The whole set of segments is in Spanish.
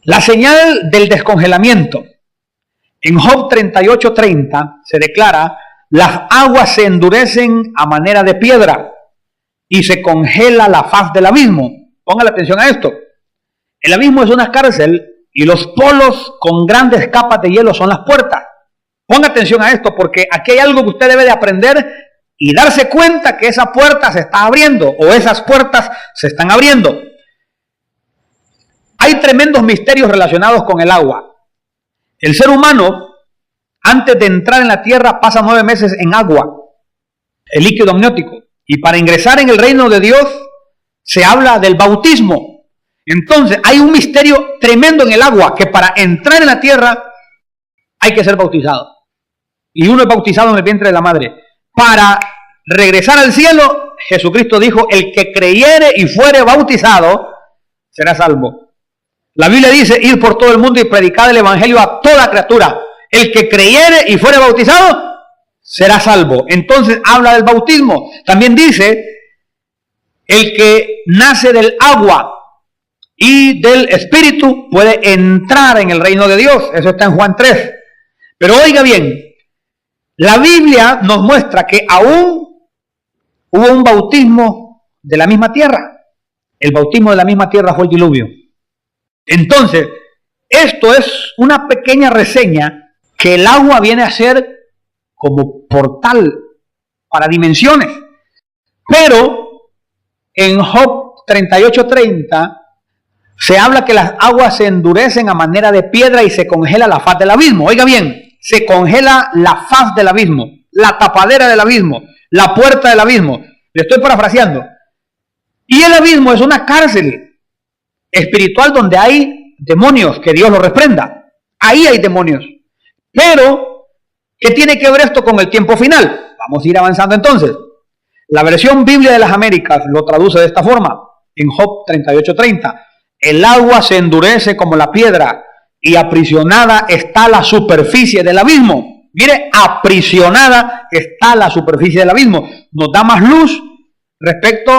La señal del descongelamiento. En Job 38:30 se declara: las aguas se endurecen a manera de piedra y se congela la faz del abismo. Ponga atención a esto. El abismo es una cárcel y los polos con grandes capas de hielo son las puertas. Ponga atención a esto, porque aquí hay algo que usted debe de aprender y darse cuenta que esa puerta se está abriendo, o esas puertas se están abriendo. Hay tremendos misterios relacionados con el agua. El ser humano, antes de entrar en la tierra, pasa 9 meses en agua, el líquido amniótico. Y para ingresar en el reino de Dios, se habla del bautismo. Entonces, hay un misterio tremendo en el agua, que para entrar en la tierra hay que ser bautizado. Y uno es bautizado en el vientre de la madre. Para regresar al cielo, Jesucristo dijo: el que creyere y fuere bautizado será salvo. La Biblia dice: ir por todo el mundo y predicar el evangelio a toda criatura. El que creyere y fuere bautizado será salvo. Entonces habla del bautismo. También dice: el que nace del agua y del Espíritu puede entrar en el reino de Dios. Eso está en Juan 3. Pero oiga bien, la Biblia nos muestra que aún hubo un bautismo de la misma tierra. El bautismo de la misma tierra fue el diluvio. Entonces, esto es una pequeña reseña que el agua viene a ser como portal para dimensiones. Pero en Job 38:30 se habla que las aguas se endurecen a manera de piedra y se congela la faz del abismo. Oiga bien, se congela la faz del abismo, la tapadera del abismo, la puerta del abismo. Le estoy parafraseando. Y el abismo es una cárcel espiritual donde hay demonios, que Dios los reprenda. Ahí hay demonios. Pero, ¿qué tiene que ver esto con el tiempo final? Vamos a ir avanzando entonces. La versión Biblia de las Américas lo traduce de esta forma, en Job 38:30. El agua se endurece como la piedra y aprisionada está la superficie del abismo. Mire, aprisionada está la superficie del abismo. Nos da más luz respecto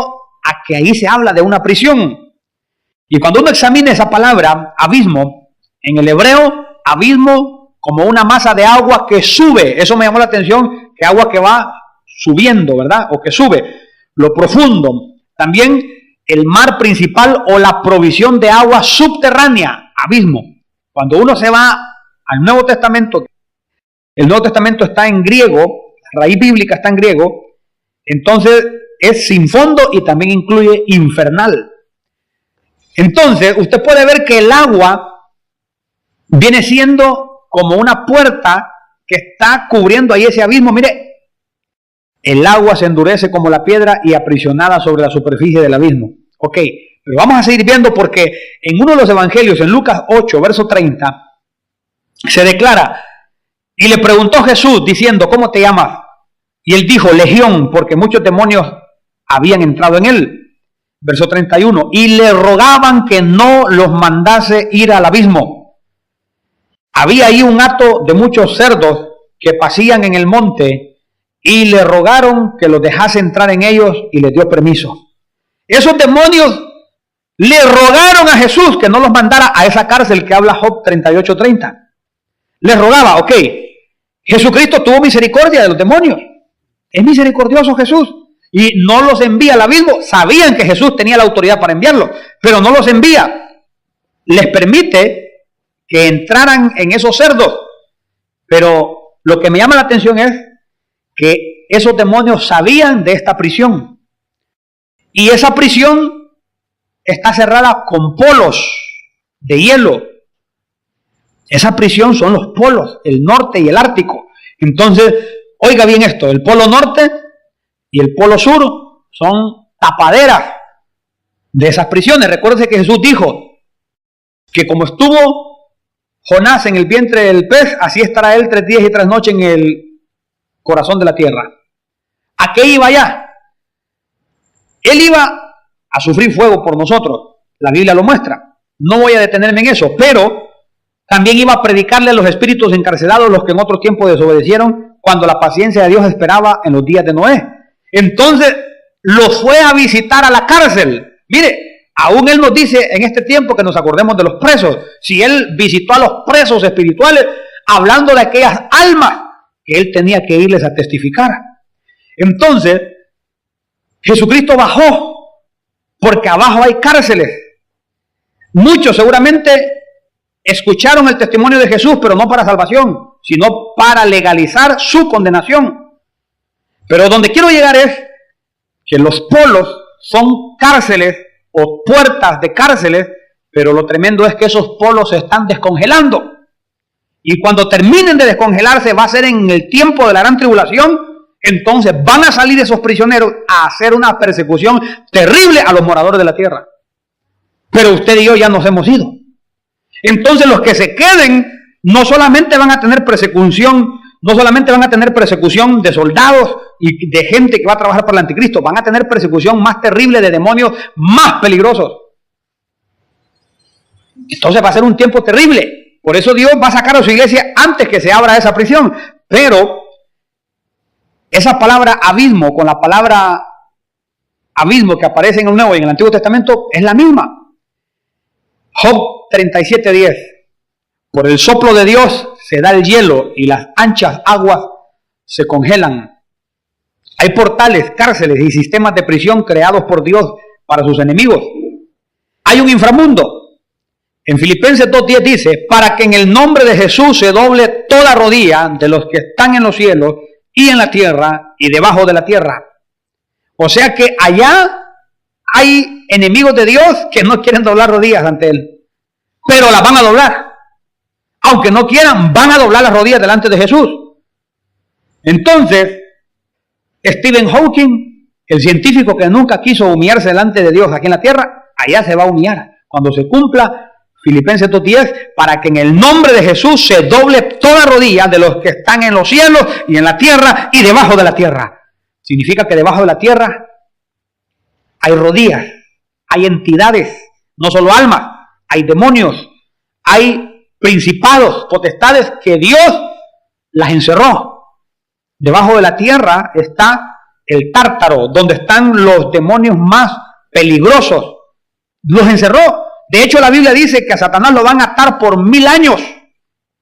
a que ahí se habla de una prisión. Y cuando uno examina esa palabra, abismo, en el hebreo, abismo como una masa de agua que sube. Eso me llamó la atención, que agua que va subiendo, ¿verdad? O que sube. Lo profundo. También el mar principal o la provisión de agua subterránea, abismo. Cuando uno se va al Nuevo Testamento, el Nuevo Testamento está en griego, la raíz bíblica está en griego, entonces es sin fondo y también incluye infernal. Entonces usted puede ver que el agua viene siendo como una puerta que está cubriendo ahí ese abismo. Mire, el agua se endurece como la piedra y aprisionada sobre la superficie del abismo. Ok, pero vamos a seguir viendo, porque en uno de los evangelios, en Lucas 8, verso 30, se declara: y le preguntó Jesús diciendo: ¿cómo te llamas? Y él dijo: Legión, porque muchos demonios habían entrado en él. Verso 31, y le rogaban que no los mandase ir al abismo. Había ahí un hato de muchos cerdos que pasían en el monte, y le rogaron que los dejase entrar en ellos, y les dio permiso. Esos demonios le rogaron a Jesús que no los mandara a esa cárcel que habla Job 38:30. Les rogaba, ok. Jesucristo tuvo misericordia de los demonios. Es misericordioso Jesús. Y no los envía al abismo. Sabían que Jesús tenía la autoridad para enviarlos, pero no los envía. Les permite que entraran en esos cerdos. Pero lo que me llama la atención es que esos demonios sabían de esta prisión. Y esa prisión está cerrada con polos de hielo. Esa prisión son los polos, el norte y el ártico. Entonces, oiga bien esto, el polo norte y el polo sur son tapaderas de esas prisiones. Recuérdese que Jesús dijo que como estuvo Jonás en el vientre del pez, así estará él 3 días y 3 noches en el corazón de la tierra. ¿A qué iba allá? Él iba a sufrir fuego por nosotros. La Biblia lo muestra. No voy a detenerme en eso, pero también iba a predicarle a los espíritus encarcelados, los que en otro tiempo desobedecieron, cuando la paciencia de Dios esperaba en los días de Noé. Entonces los fue a visitar a la cárcel. Mire, Aún Él nos dice en este tiempo que nos acordemos de los presos. Si Él visitó a los presos espirituales, hablando de aquellas almas que Él tenía que irles a testificar. Entonces, Jesucristo bajó, porque abajo hay cárceles. Muchos seguramente escucharon el testimonio de Jesús, pero no para salvación, sino para legalizar su condenación. Pero donde quiero llegar es que los polos son cárceles o puertas de cárceles, pero lo tremendo es que esos polos se están descongelando. Y cuando terminen de descongelarse, va a ser en el tiempo de la gran tribulación. Entonces van a salir esos prisioneros a hacer una persecución terrible a los moradores de la tierra. Pero usted y yo ya nos hemos ido. Entonces los que se queden no solamente van a tener persecución, de soldados y de gente que va a trabajar para el anticristo, van a tener persecución más terrible de demonios más peligrosos. Entonces va a ser un tiempo terrible. Por eso Dios va a sacar a su iglesia antes que se abra esa prisión. Pero esa palabra abismo con la palabra abismo que aparece en el Nuevo y en el Antiguo Testamento es la misma. Job 37:10. Por el soplo de Dios se da el hielo y las anchas aguas se congelan. Hay portales, cárceles y sistemas de prisión creados por Dios para sus enemigos. Hay un inframundo. En Filipenses 2:10 dice, para que en el nombre de Jesús se doble toda rodilla de los que están en los cielos y en la tierra y debajo de la tierra. O sea que allá hay enemigos de Dios que no quieren doblar rodillas ante Él, pero las van a doblar. Aunque no quieran, van a doblar las rodillas delante de Jesús. Entonces, Stephen Hawking, el científico que nunca quiso humillarse delante de Dios aquí en la tierra, allá se va a humillar. Cuando se cumpla Filipenses 2:10, para que en el nombre de Jesús se doble toda rodilla de los que están en los cielos y en la tierra y debajo de la tierra. Significa que debajo de la tierra hay rodillas, hay entidades, no solo almas, hay demonios, hay principados, potestades que Dios las encerró. Debajo de la tierra está el Tártaro, donde están los demonios más peligrosos. Los encerró. De hecho, la Biblia dice que a Satanás lo van a atar por 1000 años.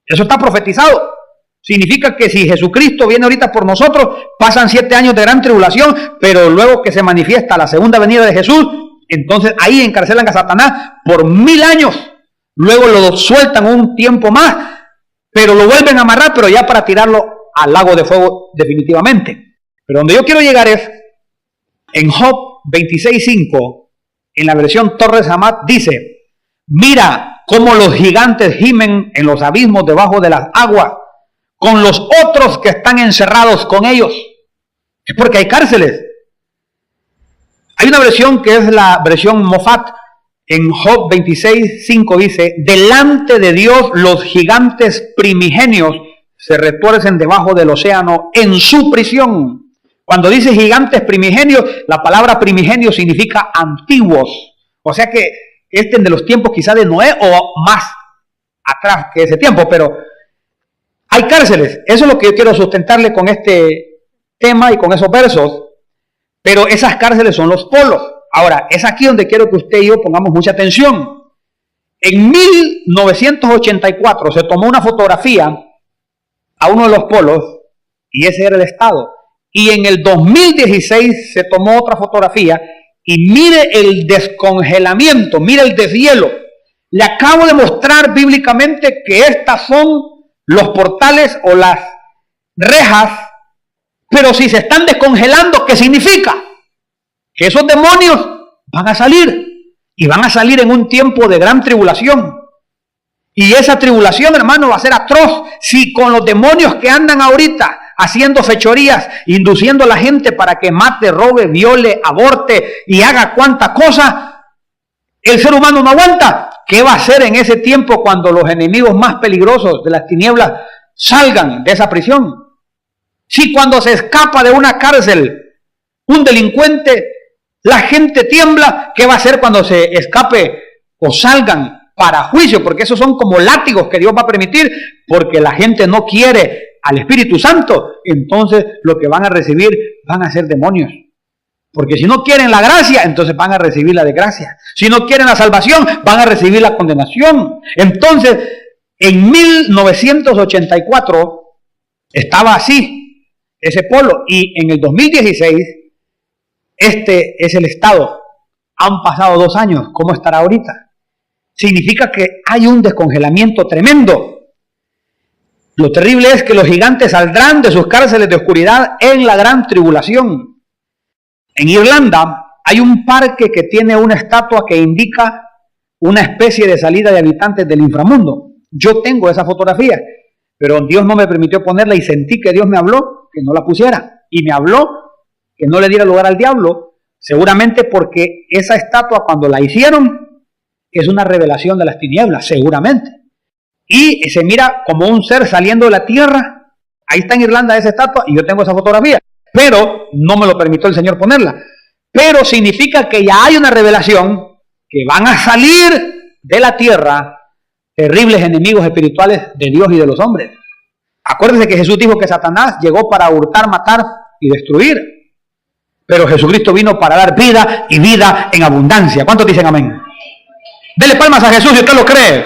Eso está profetizado. Significa que si Jesucristo viene ahorita por nosotros, pasan 7 años de gran tribulación, pero luego que se manifiesta la segunda venida de Jesús, entonces ahí encarcelan a Satanás por 1000 años. Luego lo sueltan un tiempo más, pero lo vuelven a amarrar, pero ya para tirarlo al lago de fuego definitivamente. Pero donde yo quiero llegar es, en Job 26:5, en la versión Torres Amat, dice, mira cómo los gigantes gimen en los abismos debajo de las aguas, con los otros que están encerrados con ellos. Es porque hay cárceles. Hay una versión que es la versión Mofat. En Job 26:5 dice, delante de Dios los gigantes primigenios se retuercen debajo del océano en su prisión. Cuando dice gigantes primigenios, la palabra primigenio significa antiguos. O sea que este es de los tiempos quizá de Noé o más atrás que ese tiempo, pero hay cárceles. Eso es lo que yo quiero sustentarle con este tema y con esos versos. Pero esas cárceles son los polos. Ahora, es aquí donde quiero que usted y yo pongamos mucha atención. En 1984 se tomó una fotografía a uno de los polos y ese era el estado. Y en el 2016 se tomó otra fotografía y mire el descongelamiento, mire el deshielo. Le acabo de mostrar bíblicamente que estas son los portales o las rejas, pero si se están descongelando, ¿qué significa? Que esos demonios van a salir, y van a salir en un tiempo de gran tribulación. Y esa tribulación, hermano, va a ser atroz. Si con los demonios que andan ahorita haciendo fechorías, induciendo a la gente para que mate, robe, viole, aborte y haga cuanta cosa, el ser humano no aguanta. ¿Qué va a hacer en ese tiempo cuando los enemigos más peligrosos de las tinieblas salgan de esa prisión? Si cuando se escapa de una cárcel un delincuente, la gente tiembla, ¿qué va a hacer cuando se escape o salgan para juicio? Porque esos son como látigos que Dios va a permitir, porque la gente no quiere al Espíritu Santo. Entonces lo que van a recibir van a ser demonios. Porque si no quieren la gracia, entonces van a recibir la desgracia. Si no quieren la salvación, van a recibir la condenación. Entonces, en 1984 estaba así ese polo, y en el 2016 este es el estado. Han pasado 2 años. ¿Cómo estará ahorita? Significa que hay un descongelamiento tremendo. Lo terrible es que los gigantes saldrán de sus cárceles de oscuridad en la gran tribulación. En Irlanda hay un parque que tiene una estatua que indica una especie de salida de habitantes del inframundo. Yo tengo esa fotografía, pero Dios no me permitió ponerla y sentí que Dios me habló que no la pusiera. Y me habló que no le diera lugar al diablo, seguramente porque esa estatua cuando la hicieron es una revelación de las tinieblas, seguramente. Y se mira como un ser saliendo de la tierra. Ahí está en Irlanda esa estatua y yo tengo esa fotografía. Pero no me lo permitió el Señor ponerla. Pero significa que ya hay una revelación que van a salir de la tierra terribles enemigos espirituales de Dios y de los hombres. Acuérdense que Jesús dijo que Satanás llegó para hurtar, matar y destruir. Pero Jesucristo vino para dar vida y vida en abundancia. ¿Cuántos dicen amén? Dele palmas a Jesús si usted lo cree.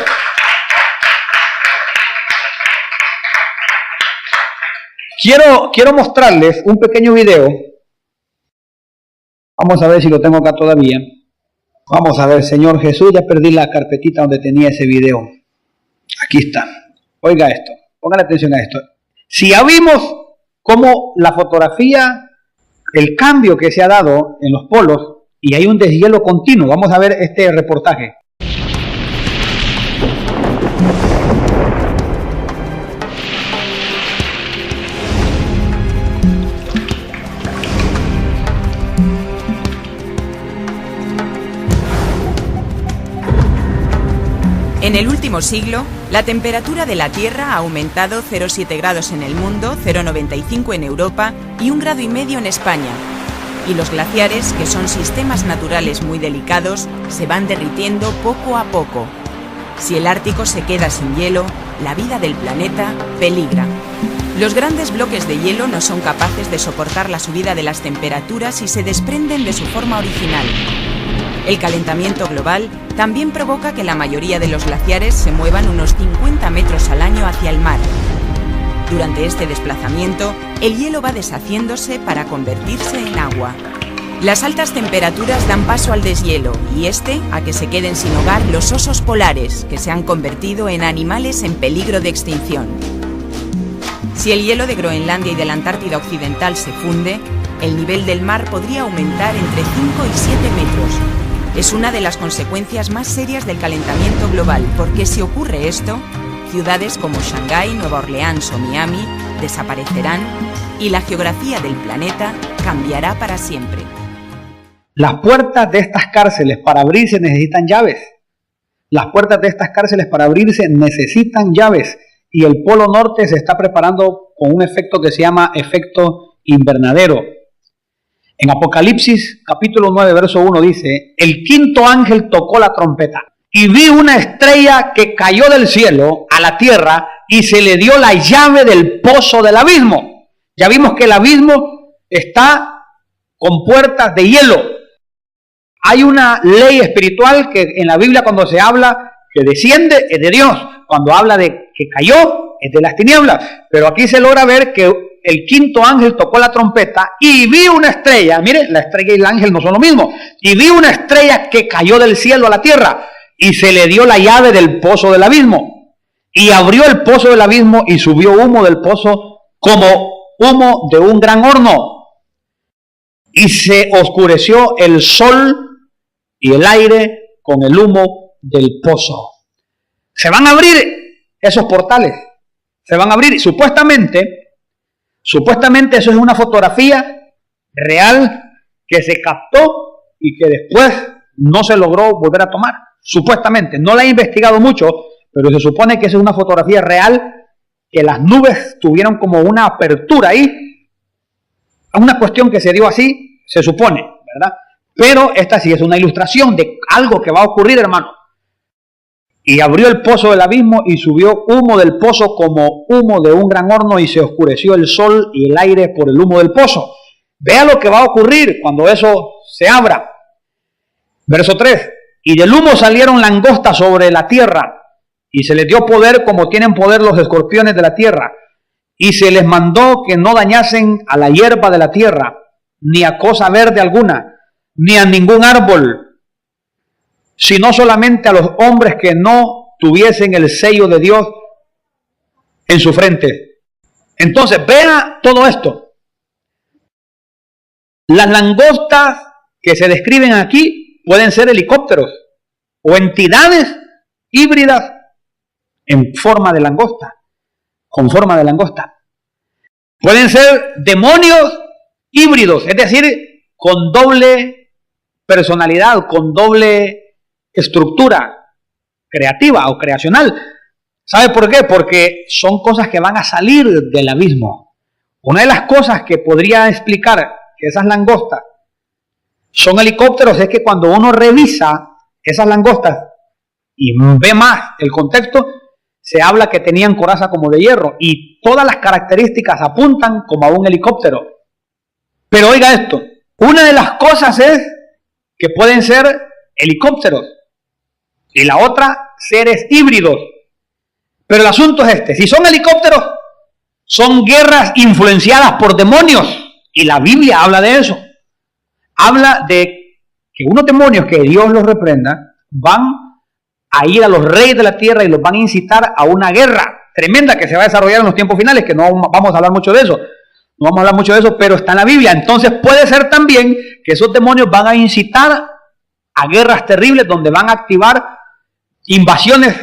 Quiero mostrarles un pequeño video. Vamos a ver si lo tengo acá todavía. Vamos a ver, Señor Jesús, ya perdí la carpetita donde tenía ese video. Aquí está. Oiga esto, pongan atención a esto. Si ya vimos cómo la fotografía, el cambio que se ha dado en los polos, y hay un deshielo continuo. Vamos a ver este reportaje. En el último siglo, la temperatura de la Tierra ha aumentado 0,7 grados en el mundo, 0,95 en Europa y 1,5 grados en España. Y los glaciares, que son sistemas naturales muy delicados, se van derritiendo poco a poco. Si el Ártico se queda sin hielo, la vida del planeta peligra. Los grandes bloques de hielo no son capaces de soportar la subida de las temperaturas y se desprenden de su forma original. El calentamiento global también provoca que la mayoría de los glaciares se muevan unos 50 metros al año hacia el mar. Durante este desplazamiento, el hielo va deshaciéndose para convertirse en agua. Las altas temperaturas dan paso al deshielo y a que se queden sin hogar los osos polares, que se han convertido en animales en peligro de extinción. Si el hielo de Groenlandia y de la Antártida Occidental se funde, el nivel del mar podría aumentar entre 5 y 7 metros. Es una de las consecuencias más serias del calentamiento global, porque si ocurre esto, ciudades como Shanghái, Nueva Orleans o Miami desaparecerán y la geografía del planeta cambiará para siempre. Las puertas de estas cárceles para abrirse necesitan llaves. Las puertas de estas cárceles para abrirse necesitan llaves. Y el Polo Norte se está preparando con un efecto que se llama efecto invernadero. En Apocalipsis, capítulo 9, verso 1 dice: el quinto ángel tocó la trompeta y vi una estrella que cayó del cielo a la tierra y se le dio la llave del pozo del abismo. Ya vimos que el abismo está con puertas de hielo. Hay una ley espiritual que en la Biblia, cuando se habla que desciende, es de Dios. Cuando habla de que cayó, es de las tinieblas. Pero aquí se logra ver que el quinto ángel tocó la trompeta y vi una estrella. Mire, la estrella y el ángel no son lo mismo. Y vi una estrella que cayó del cielo a la tierra y se le dio la llave del pozo del abismo. Y abrió el pozo del abismo y subió humo del pozo como humo de un gran horno. Y se oscureció el sol y el aire con el humo del pozo. Se van a abrir esos portales. Se van a abrir. Supuestamente eso es una fotografía real que se captó y que después no se logró volver a tomar. Supuestamente. No la he investigado mucho, pero se supone que esa es una fotografía real, que las nubes tuvieron como una apertura ahí. Una cuestión que se dio así, se supone, ¿verdad? Pero esta sí es una ilustración de algo que va a ocurrir, hermano. Y abrió el pozo del abismo y subió humo del pozo como humo de un gran horno y se oscureció el sol y el aire por el humo del pozo. Vea lo que va a ocurrir cuando eso se abra. Verso 3. Y del humo salieron langostas sobre la tierra, y se les dio poder como tienen poder los escorpiones de la tierra. Y se les mandó que no dañasen a la hierba de la tierra, ni a cosa verde alguna, ni a ningún árbol, sino solamente a los hombres que no tuviesen el sello de Dios en su frente. Entonces, vea todo esto. Las langostas que se describen aquí pueden ser helicópteros o entidades híbridas en forma de langosta, con forma de langosta. Pueden ser demonios híbridos, es decir, con doble personalidad, con doble estructura creativa o creacional. ¿Sabe por qué? Porque son cosas que van a salir del abismo. Una de las cosas que podría explicar que esas langostas son helicópteros es que cuando uno revisa esas langostas y ve más el contexto, se habla que tenían coraza como de hierro y todas las características apuntan como a un helicóptero. Pero oiga esto, una de las cosas es que pueden ser helicópteros y la otra seres híbridos. Pero el asunto es este, si son helicópteros, son guerras influenciadas por demonios y la Biblia habla de eso. Habla de que unos demonios, que Dios los reprenda, van a ir a los reyes de la tierra y los van a incitar a una guerra tremenda que se va a desarrollar en los tiempos finales, que no vamos a hablar mucho de eso. No vamos a hablar mucho de eso, pero está en la Biblia. Entonces puede ser también que esos demonios van a incitar a guerras terribles donde van a activar invasiones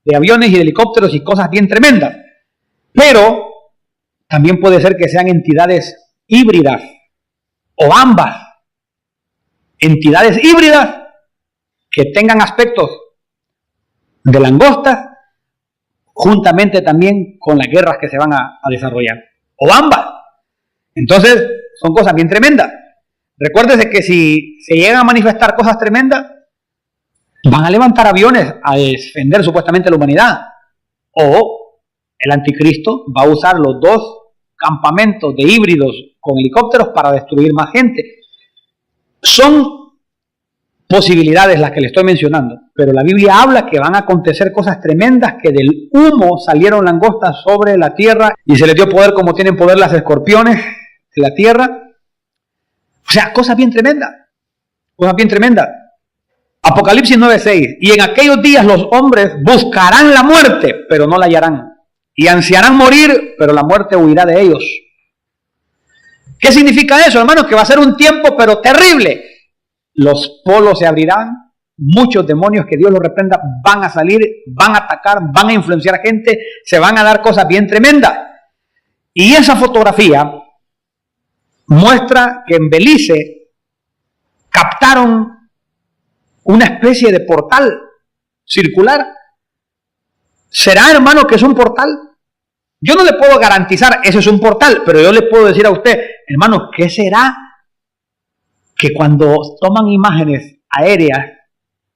de aviones y de helicópteros y cosas bien tremendas. Pero también puede ser que sean entidades híbridas o ambas. Entidades híbridas que tengan aspectos de langostas juntamente también con las guerras que se van a desarrollar. O ambas. Entonces, son cosas bien tremendas. Recuérdese que si se llegan a manifestar cosas tremendas, van a levantar aviones a defender supuestamente la humanidad. O el anticristo va a usar los dos campamentos de híbridos con helicópteros para destruir más gente. Son posibilidades las que le estoy mencionando, pero la Biblia habla que van a acontecer cosas tremendas, que del humo salieron langostas sobre la tierra y se les dio poder como tienen poder las escorpiones de la tierra. O sea, cosas bien tremendas, cosas bien tremendas. Apocalipsis 9:6, y en aquellos días los hombres buscarán la muerte, pero no la hallarán, y ansiarán morir, pero la muerte huirá de ellos. ¿Qué significa eso, hermanos? Que va a ser un tiempo pero terrible. Los polos se abrirán, muchos demonios, que Dios los reprenda, van a salir, van a atacar, van a influenciar a gente, se van a dar cosas bien tremendas. Y esa fotografía muestra que en Belice captaron una especie de portal circular. ¿Será, hermano, que es un portal? Yo no le puedo garantizar eso es un portal, pero yo le puedo decir a usted, hermano, ¿qué será? Que cuando toman imágenes aéreas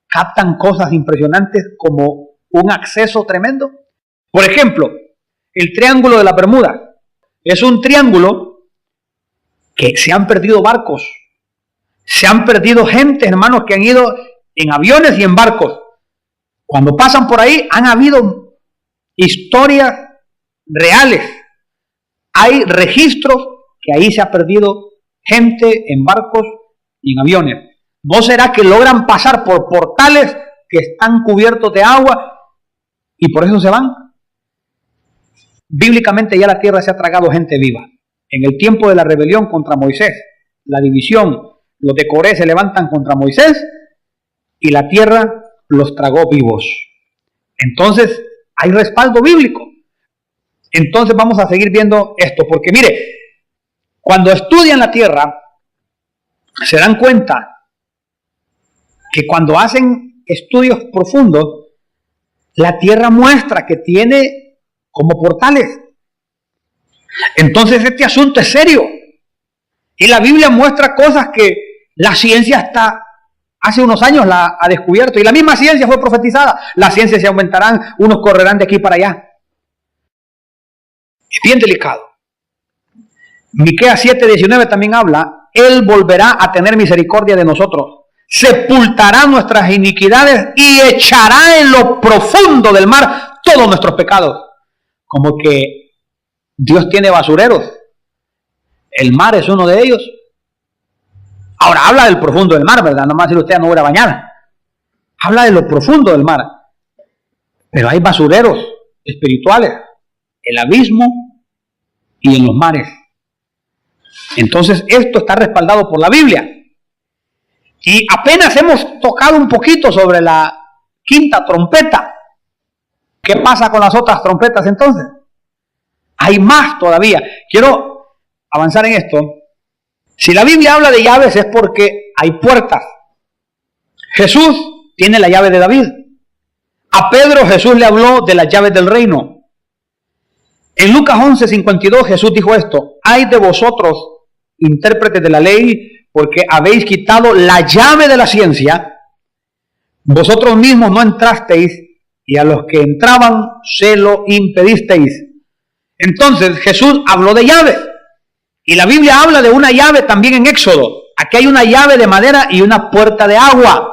captan cosas impresionantes como un acceso tremendo. Por ejemplo, el Triángulo de la Bermuda es un triángulo que se han perdido barcos, se han perdido gente, hermanos, que han ido en aviones y en barcos. Cuando pasan por ahí han habido historias reales. Hay registros que ahí se ha perdido gente en barcos y en aviones. ¿No será que logran pasar por portales que están cubiertos de agua y por eso se van? Bíblicamente ya la tierra se ha tragado gente viva. En el tiempo de la rebelión contra Moisés, la división, los de Coré se levantan contra Moisés y la tierra los tragó vivos. Entonces hay respaldo bíblico. Entonces vamos a seguir viendo esto, porque mire, cuando estudian la tierra, se dan cuenta que cuando hacen estudios profundos, la tierra muestra que tiene como portales. Entonces este asunto es serio. Y la Biblia muestra cosas que la ciencia hasta hace unos años la ha descubierto. Y la misma ciencia fue profetizada. Las ciencias se aumentarán, unos correrán de aquí para allá. Es bien delicado. Miqueas 7:19 también habla, Él volverá a tener misericordia de nosotros, sepultará nuestras iniquidades y echará en lo profundo del mar todos nuestros pecados. Como que Dios tiene basureros. El mar es uno de ellos. Ahora, habla del profundo del mar, ¿verdad? No más si usted no voy a bañar. Habla de lo profundo del mar. Pero hay basureros espirituales, el abismo y en los mares. Entonces, esto está respaldado por la Biblia. Y apenas hemos tocado un poquito sobre la quinta trompeta. ¿Qué pasa con las otras trompetas entonces? Hay más todavía. Quiero avanzar en esto. Si la Biblia habla de llaves es porque hay puertas. Jesús tiene la llave de David. A Pedro Jesús le habló de las llaves del reino. En Lucas 11:52 Jesús dijo esto: ay de vosotros, intérpretes de la ley, porque habéis quitado la llave de la ciencia. Vosotros mismos no entrasteis, y a los que entraban se lo impedisteis. Entonces Jesús habló de llaves. Y la Biblia habla de una llave también en Éxodo. Aquí hay una llave de madera y una puerta de agua.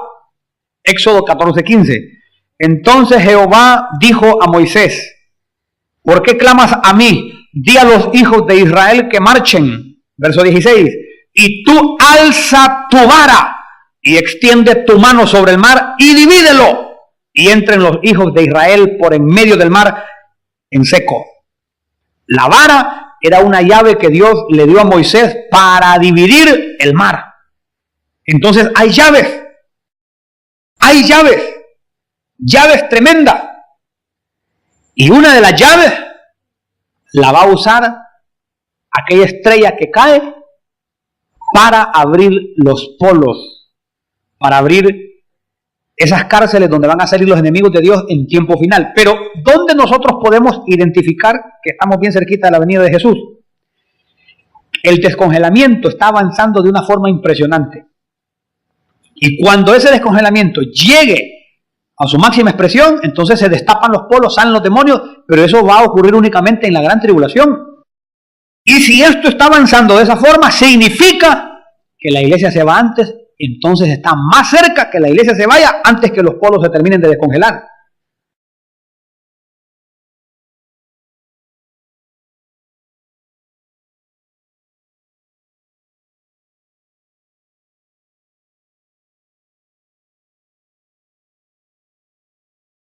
Éxodo 14:15. Entonces Jehová dijo a Moisés: ¿por qué clamas a mí? Di a los hijos de Israel que marchen. Verso 16. Y tú alza tu vara y extiende tu mano sobre el mar y divídelo, y entren los hijos de Israel por en medio del mar en seco. La vara era una llave que Dios le dio a Moisés para dividir el mar. Entonces hay llaves. Hay llaves. Llaves tremendas. Y una de las llaves la va a usar aquella estrella que cae para abrir los polos, para abrir esas cárceles donde van a salir los enemigos de Dios en tiempo final. Pero ¿dónde nosotros podemos identificar que estamos bien cerquita de la venida de Jesús? El descongelamiento está avanzando de una forma impresionante. Y cuando ese descongelamiento llegue a su máxima expresión, entonces se destapan los polos, salen los demonios, pero eso va a ocurrir únicamente en la gran tribulación. Y si esto está avanzando de esa forma, significa que la iglesia se va antes, entonces está más cerca que la iglesia se vaya antes que los polos se terminen de descongelar.